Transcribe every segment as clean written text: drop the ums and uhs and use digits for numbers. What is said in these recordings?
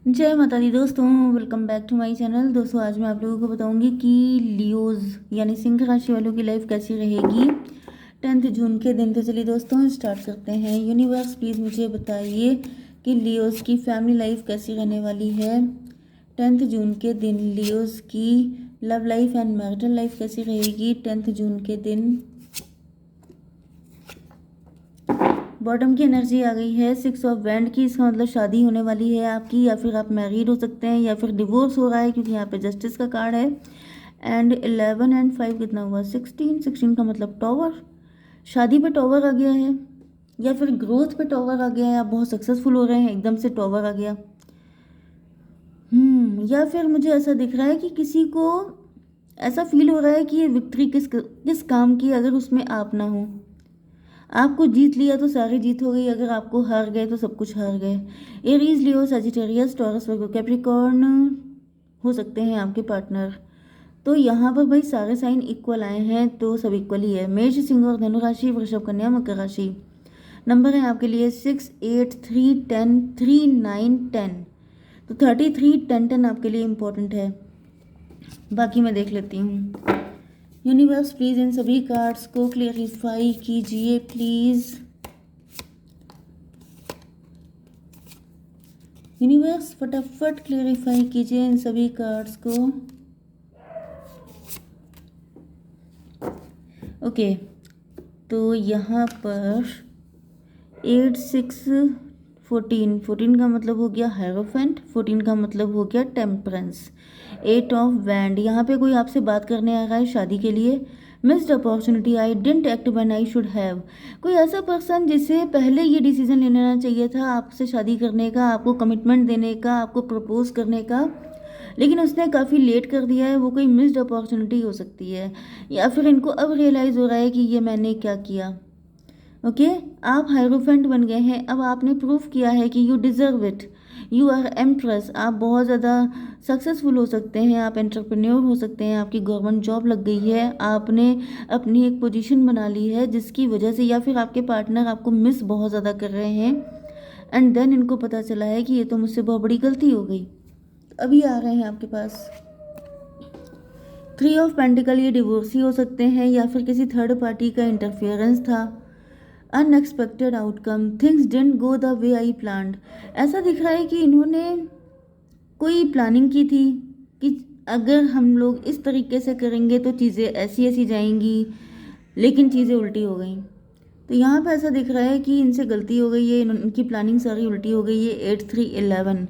जय माता दी दोस्तों, welcome back to my channel. दोस्तों आज मैं आप लोगों को बताऊंगी कि लियोज यानी सिंह राशि वालों की लाइफ कैसी रहेगी 10 जून के दिन। तो चलिए दोस्तों स्टार्ट करते हैं। यूनिवर्स प्लीज़ मुझे बताइए कि लियोज की फैमिली लाइफ कैसी रहने वाली है 10 जून के दिन। लियोज की love life and marital life कैसी रहेगी 10 जून के दिन। बॉटम की एनर्जी आ गई है 6 ऑफ वैंड की। इसका मतलब शादी होने वाली है आपकी, या फिर आप मैरिड हो सकते हैं, या फिर डिवोर्स हो रहा है क्योंकि यहाँ पे जस्टिस का कार्ड है। एंड 11 एंड 5 कितना हुआ 16 का मतलब टॉवर। शादी पे टॉवर आ गया है, या फिर ग्रोथ पे टॉवर आ गया है। आप बहुत सक्सेसफुल हो रहे हैं, एकदम से टॉवर आ गया। या फिर मुझे ऐसा दिख रहा है कि किसी को ऐसा फील हो रहा है कि ये विक्ट्री किस किस काम की, अगर उसमें आप ना हो। आपको जीत लिया तो सारी जीत हो गई, अगर आपको हार गए तो सब कुछ हार गए। एरीज, लियो, सजिटेरियस, टॉरस, वर्गो, कैप्रिकॉर्न हो सकते हैं आपके पार्टनर। तो यहाँ पर भाई सारे साइन इक्वल आए हैं, तो सब इक्वल ही है। मेष, सिंह और धनु राशि, वृषभ, कन्या, मकर राशि। नंबर है आपके लिए 6, 8, 3, 10, 3, 9, 10। तो 33, 10, 10 आपके लिए इम्पोर्टेंट है। बाकी मैं देख लेती हूँ। यूनिवर्स प्लीज इन सभी कार्ड्स को क्लियरिफाई कीजिए प्लीज। यूनिवर्स फटाफट क्लियरिफाई कीजिए इन सभी कार्ड्स को। ओके, तो यहाँ पर 8, 6, 14, 14 का मतलब हो गया हायरोफेंट, 14 का मतलब हो गया टेम्परेंस। 8 ऑफ वैंड, यहाँ पे कोई आपसे बात करने आ रहा है शादी के लिए। Missed opportunity, I didn't act when I should have. कोई ऐसा पर्सन जिसे पहले ये डिसीजन ले लेना चाहिए था आपसे शादी करने का, आपको कमिटमेंट देने का, आपको प्रपोज करने का, लेकिन उसने काफ़ी लेट कर दिया है। वो कोई मिस्ड अपॉर्चुनिटी हो सकती है, या फिर इनको अब रियलाइज़ हो रहा है कि ये मैंने क्या किया। ओके, आप हायरोफेंट बन गए हैं। अब आपने प्रूफ किया है कि you deserve it, you are impressed. आप बहुत ज़्यादा सक्सेसफुल हो सकते हैं, आप एंटरप्रेन्योर हो सकते हैं, आपकी गवर्नमेंट जॉब लग गई है, आपने अपनी एक पोजीशन बना ली है जिसकी वजह से, या फिर आपके पार्टनर आपको मिस बहुत ज़्यादा कर रहे हैं, एंड देन इनको पता चला है कि ये तो मुझसे बहुत बड़ी गलती हो गई। अभी आ रहे हैं आपके पास 3 ऑफ पेंटिकल। ये डिवोर्स ही हो सकते हैं, या फिर किसी थर्ड पार्टी का इंटरफेरेंस था। Unexpected outcome, things didn't go the way I planned. ऐसा दिख रहा है कि इन्होंने कोई प्लानिंग की थी कि अगर हम लोग इस तरीके से करेंगे तो चीज़ें ऐसी ऐसी जाएंगी, लेकिन चीज़ें उल्टी हो गई। तो यहाँ पे ऐसा दिख रहा है कि इनसे गलती हो गई है, इनकी प्लानिंग सारी उल्टी हो गई है। 8, 3, 11,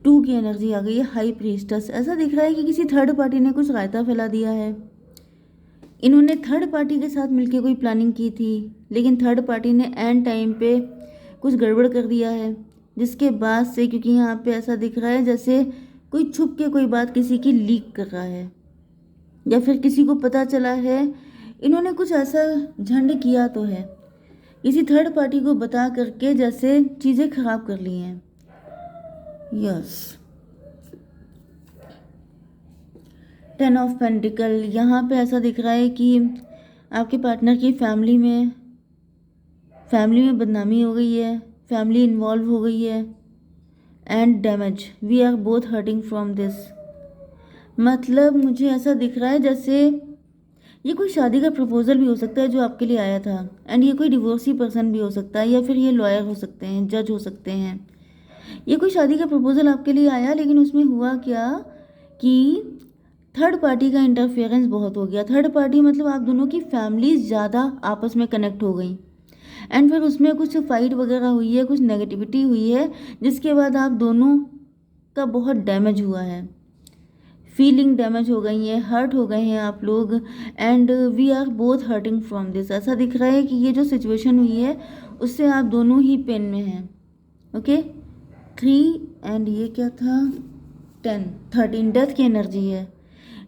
2 की एनर्जी आ गई है। हाई प्रीस्टस, ऐसा दिख रहा है कि किसी थर्ड पार्टी ने कुछ रायता फैला दिया है। इन्होंने थर्ड पार्टी के साथ मिलकर कोई प्लानिंग की थी, लेकिन थर्ड पार्टी ने एंड टाइम पे कुछ गड़बड़ कर दिया है, जिसके बाद से, क्योंकि यहाँ पे ऐसा दिख रहा है जैसे कोई छुप के कोई बात किसी की लीक कर रहा है, या फिर किसी को पता चला है। इन्होंने कुछ ऐसा झंड किया तो है, किसी थर्ड पार्टी को बता करके जैसे चीज़ें खराब कर ली हैं। यस, 10 ऑफ पेंटिकल, यहाँ पे ऐसा दिख रहा है कि आपके पार्टनर की फैमिली में बदनामी हो गई है, फैमिली इन्वॉल्व हो गई है, and damage, we are both hurting from this. मतलब मुझे ऐसा दिख रहा है जैसे ये कोई शादी का प्रपोजल भी हो सकता है जो आपके लिए आया था, एंड ये कोई डिवोर्सी पर्सन भी हो सकता है, या फिर ये लॉयर हो सकते हैं, जज हो सकते हैं। ये कोई शादी का प्रपोजल आपके लिए आया, लेकिन उसमें हुआ क्या कि थर्ड पार्टी का इंटरफेरेंस बहुत हो गया। थर्ड पार्टी मतलब आप दोनों की फैमिलीज ज़्यादा आपस में कनेक्ट हो गई, एंड फिर उसमें कुछ फाइट वगैरह हुई है, कुछ नेगेटिविटी हुई है, जिसके बाद आप दोनों का बहुत डैमेज हुआ है। फीलिंग डैमेज हो गई है, हर्ट हो गए हैं आप लोग, and we are both hurting from this. ऐसा दिख रहा है कि ये जो सिचुएशन हुई है उससे आप दोनों ही पेन में हैं। ओके, 3 एंड ये क्या था 10, 13, डेथ की एनर्जी है।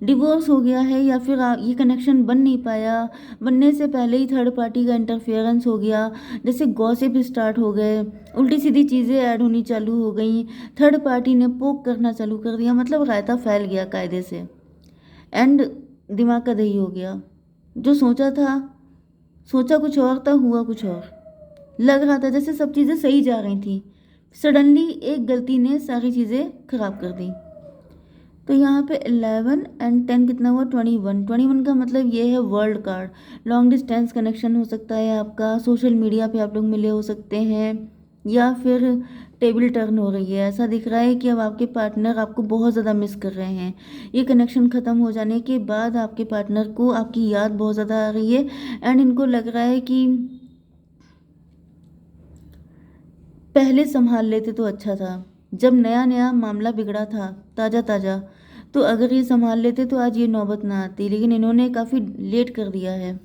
डिवोर्स हो गया है, या फिर ये कनेक्शन बन नहीं पाया, बनने से पहले ही थर्ड पार्टी का इंटरफेरेंस हो गया, जैसे गॉसिप स्टार्ट हो गए, उल्टी सीधी चीज़ें ऐड होनी चालू हो गई, थर्ड पार्टी ने पोक करना चालू कर दिया, मतलब रायता फैल गया कायदे से, एंड दिमाग का दही हो गया। जो सोचा कुछ और था, हुआ कुछ और। लग रहा था जैसे सब चीज़ें सही जा रही थी, सडनली एक गलती ने सारी चीज़ें खराब कर दी। तो यहाँ पे 11 एंड 10 कितना हुआ, 21। 21 का मतलब ये है world card. Long distance connection हो सकता है आपका, सोशल मीडिया पे आप लोग मिले हो सकते हैं, या फिर टेबल टर्न हो रही है। ऐसा दिख रहा है कि अब आपके पार्टनर आपको बहुत ज़्यादा मिस कर रहे हैं। ये कनेक्शन ख़त्म हो जाने के बाद आपके पार्टनर को आपकी याद बहुत ज़्यादा आ रही है, एंड इनको लग रहा है कि पहले संभाल लेते तो अच्छा था। जब नया नया मामला बिगड़ा था, ताज़ा ताज़ा, तो अगर ये संभाल लेते तो आज ये नौबत ना आती, लेकिन इन्होंने काफ़ी लेट कर दिया है।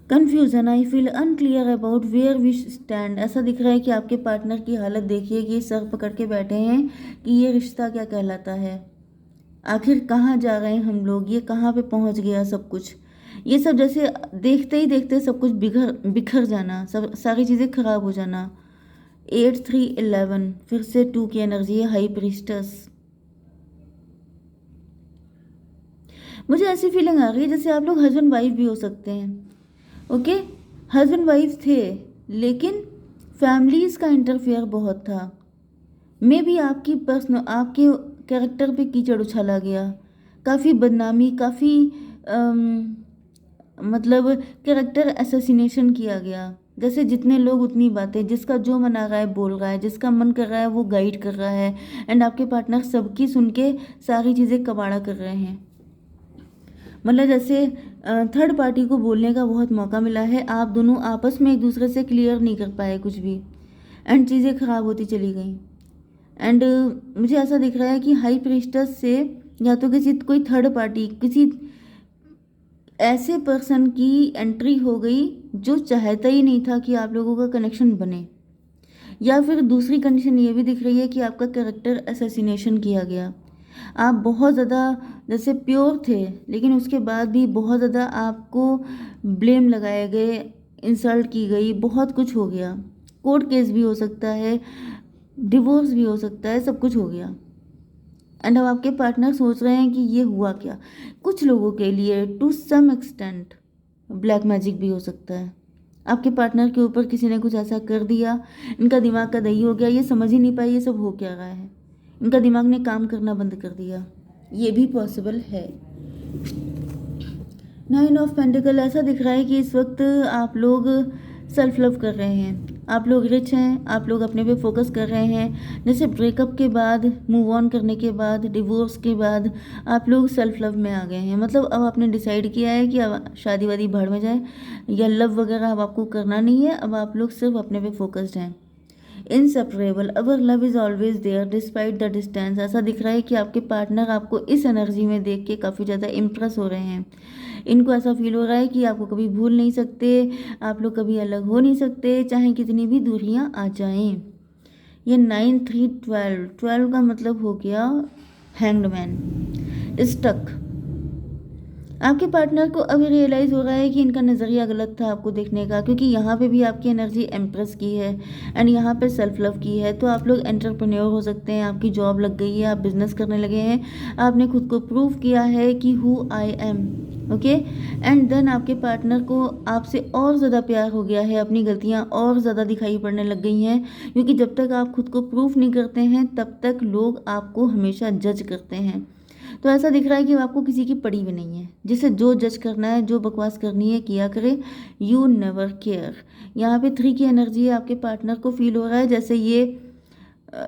Confusion, I feel unclear about where we stand. ऐसा दिख रहा है कि आपके पार्टनर की हालत देखिए कि सर पकड़ के बैठे हैं कि ये रिश्ता क्या कहलाता है, आखिर कहाँ जा रहे हैं हम लोग, ये कहाँ पे पहुँच गया सब कुछ। ये सब जैसे देखते ही देखते सब कुछ बिखर जाना, सब सारी चीज़ें खराब हो जाना। 8 3 11, फिर से 2 की एनर्जी है, हाई प्रीस्टस। मुझे ऐसी फीलिंग आ रही है जैसे आप लोग हस्बैंड वाइफ भी हो सकते हैं। ओके, हस्बैंड वाइफ थे, लेकिन फैमिलीज का इंटरफेयर बहुत था। मे भी आपकी पर्सनल, आपके कैरेक्टर पे कीचड़ उछाला गया, काफ़ी बदनामी, काफ़ी मतलब कैरेक्टर असैसिनेशन किया गया। जैसे जितने लोग उतनी बातें, जिसका जो मन आ रहा है बोल रहा है, जिसका मन कर रहा है वो गाइड कर रहा है, एंड आपके पार्टनर सबकी सुन के सारी चीज़ें कबाड़ा कर रहे हैं। मतलब जैसे थर्ड पार्टी को बोलने का बहुत मौका मिला है, आप दोनों आपस में एक दूसरे से क्लियर नहीं कर पाए कुछ भी, एंड चीज़ें खराब होती चली गई। एंड मुझे ऐसा दिख रहा है कि हाई प्रीस्टस से या तो किसी कोई थर्ड पार्टी, किसी ऐसे पर्सन की एंट्री हो गई जो चाहता ही नहीं था कि आप लोगों का कनेक्शन बने, या फिर दूसरी कंडीशन ये भी दिख रही है कि आपका कैरेक्टर असैसिनेशन किया गया। आप बहुत ज़्यादा जैसे प्योर थे, लेकिन उसके बाद भी बहुत ज़्यादा आपको ब्लेम लगाए गए, इंसल्ट की गई, बहुत कुछ हो गया। कोर्ट केस भी हो सकता है, डिवोर्स भी हो सकता है, सब कुछ हो गया। एंड अब आपके पार्टनर सोच रहे हैं कि ये हुआ क्या। कुछ लोगों के लिए to some extent black magic भी हो सकता है। आपके पार्टनर के ऊपर किसी ने कुछ ऐसा कर दिया, इनका दिमाग का दही हो गया, ये समझ ही नहीं पाए ये सब हो क्या रहा है, इनका दिमाग ने काम करना बंद कर दिया। ये भी पॉसिबल है। 9 ऑफ पेंटिकल, ऐसा दिख रहा है कि इस वक्त आप लोग सेल्फ लव कर रहे हैं, आप लोग रिच हैं, आप लोग अपने पे फोकस कर रहे हैं। जैसे ब्रेकअप के बाद, मूव ऑन करने के बाद, डिवोर्स के बाद आप लोग सेल्फ लव में आ गए हैं। मतलब अब आपने डिसाइड किया है कि अब शादी वादी भाड़ में जाए, या लव वगैरह अब आपको करना नहीं है, अब आप लोग सिर्फ अपने पे फोकस्ड हैं। Inseparable, our love is always there despite the distance. ऐसा दिख रहा है कि आपके पार्टनर आपको इस एनर्जी में देख के काफ़ी ज़्यादा इम्प्रेस हो रहे हैं। इनको ऐसा फील हो रहा है कि आपको कभी भूल नहीं सकते, आप लोग कभी अलग हो नहीं सकते, चाहे कितनी भी दूरियां आ जाएं। ये 9 3 12, 12 का मतलब हो गया हैंग्ड मैन, स्टक। आपके पार्टनर को अभी रियलाइज़ हो रहा है कि इनका नज़रिया गलत था आपको देखने का, क्योंकि यहाँ पे भी आपकी एनर्जी एम्प्रेस की है, एंड यहाँ पे सेल्फ लव की है। तो आप लोग एंटरप्रेन्योर हो सकते हैं, आपकी जॉब लग गई है, आप बिजनेस करने लगे हैं, आपने खुद को प्रूव किया है कि who I am. Okay, and then आपके पार्टनर को आपसे और ज़्यादा प्यार हो गया है, अपनी गलतियाँ और ज़्यादा दिखाई पड़ने लग गई हैं, क्योंकि जब तक आप खुद को प्रूफ नहीं करते हैं तब तक लोग आपको हमेशा जज करते हैं। तो ऐसा दिख रहा है कि आपको किसी की पड़ी भी नहीं है, जिसे जो जज करना है, जो बकवास करनी है किया करे, यू नेवर केयर। यहाँ पे 3 की एनर्जी है, आपके पार्टनर को फील हो रहा है जैसे ये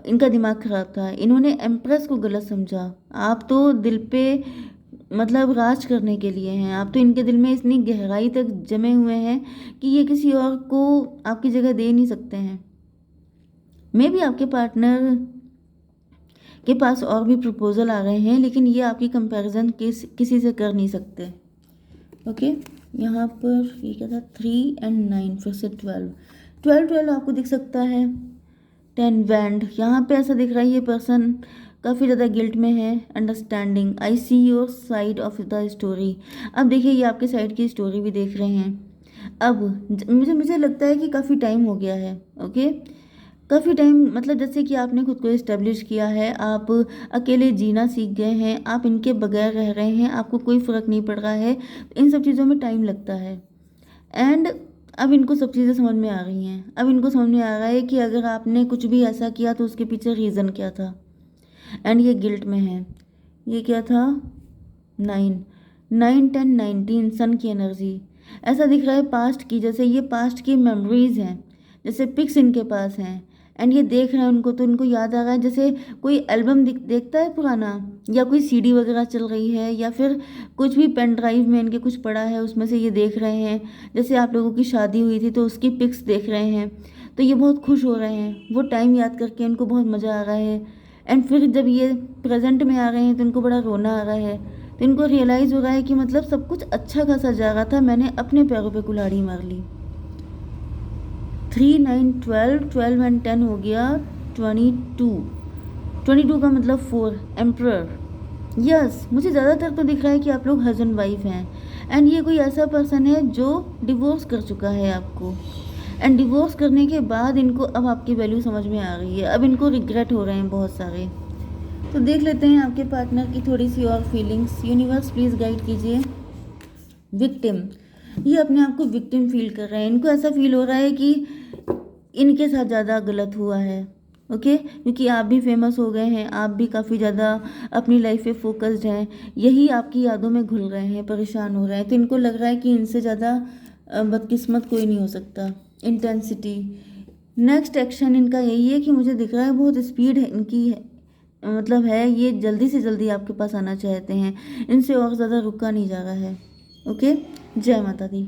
इनका दिमाग खराब था, इन्होंने एम्प्रेस को गलत समझा। आप तो दिल पे मतलब राज करने के लिए हैं, आप तो इनके दिल में इतनी गहराई तक जमे हुए हैं कि ये किसी और को आपकी जगह दे नहीं सकते हैं। मे भी आपके पार्टनर के पास और भी प्रपोजल आ रहे हैं, लेकिन ये आपकी कंपैरिजन किसी से कर नहीं सकते। ओके, यहाँ पर ये क्या था, 3 एंड 9, फिर से 12 आपको दिख सकता है। 10 बैंड, यहाँ पे ऐसा दिख रहा है ये पर्सन काफ़ी ज़्यादा गिल्ट में है। Understanding, I see your side of the story. अब देखिए ये आपके साइड की स्टोरी भी देख रहे हैं। अब मुझे लगता है कि काफ़ी टाइम हो गया है। ओके, काफ़ी टाइम, मतलब जैसे कि आपने खुद को इस्टेब्लिश किया है, आप अकेले जीना सीख गए हैं, आप इनके बगैर रह रहे हैं, आपको कोई फ़र्क नहीं पड़ रहा है। इन सब चीज़ों में टाइम लगता है, एंड अब इनको सब चीज़ें समझ में आ रही हैं। अब इनको समझ में आ रहा है कि अगर आपने कुछ भी ऐसा किया तो उसके पीछे रीज़न क्या था। एंड ये गिल्ट में है। ये क्या था? 9, 9, 10, 19 सन की एनर्जी। ऐसा दिख रहा है पास्ट की, जैसे ये पास्ट की मेमोरीज हैं, जैसे पिक्स इनके पास हैं। एंड ये देख रहे हैं उनको, तो इनको याद आ रहा है, जैसे कोई एल्बम देखता है पुराना, या कोई सीडी वगैरह चल रही है, या फिर कुछ भी पेन ड्राइव में इनके कुछ पड़ा है, उसमें से ये देख रहे हैं। जैसे आप लोगों की शादी हुई थी तो उसकी पिक्स देख रहे हैं, तो ये बहुत खुश हो रहे हैं। वो टाइम याद करके इनको बहुत मज़ा आ रहा है। एंड फिर जब ये प्रेजेंट में आ रहे हैं तो इनको बड़ा रोना आ रहा है। तो इनको रियलाइज़ हो रहा है कि मतलब सब कुछ अच्छा खासा जा रहा था, मैंने अपने पैरों पे कुल्हाड़ी मार ली। 3, 9, 12, 12 एंड 10 हो गया 22। 22 का मतलब 4, एम्प्रर। यस, मुझे ज़्यादातर तो दिख रहा है कि आप लोग हस्बैंड वाइफ हैं। एंड ये कोई ऐसा पर्सन है जो डिवोर्स कर चुका है आपको। एंड डिवोर्स करने के बाद इनको अब आपकी वैल्यू समझ में आ रही है। अब इनको रिग्रेट हो रहे हैं बहुत सारे। तो देख लेते हैं आपके पार्टनर की थोड़ी सी और फीलिंग्स। यूनिवर्स प्लीज़ गाइड कीजिए। विक्टिम, ये अपने आप को विक्टिम फील कर रहे हैं। इनको ऐसा फील हो रहा है कि इनके साथ ज़्यादा गलत हुआ है। ओके, क्योंकि आप भी फेमस हो गए हैं, आप भी काफ़ी ज़्यादा अपनी लाइफ पे फोकस्ड हैं, यही आपकी यादों में घुल रहे हैं, परेशान हो रहे हैं। तो इनको लग रहा है कि इनसे ज़्यादा बदकिस्मत कोई नहीं हो सकता। इंटेंसिटी, नेक्स्ट एक्शन इनका यही है कि मुझे दिख रहा है बहुत स्पीड है इनकी मतलब है, ये जल्दी से जल्दी आपके पास आना चाहते हैं। इनसे और ज़्यादा रुका नहीं जा रहा है। ओके, जय माता दी।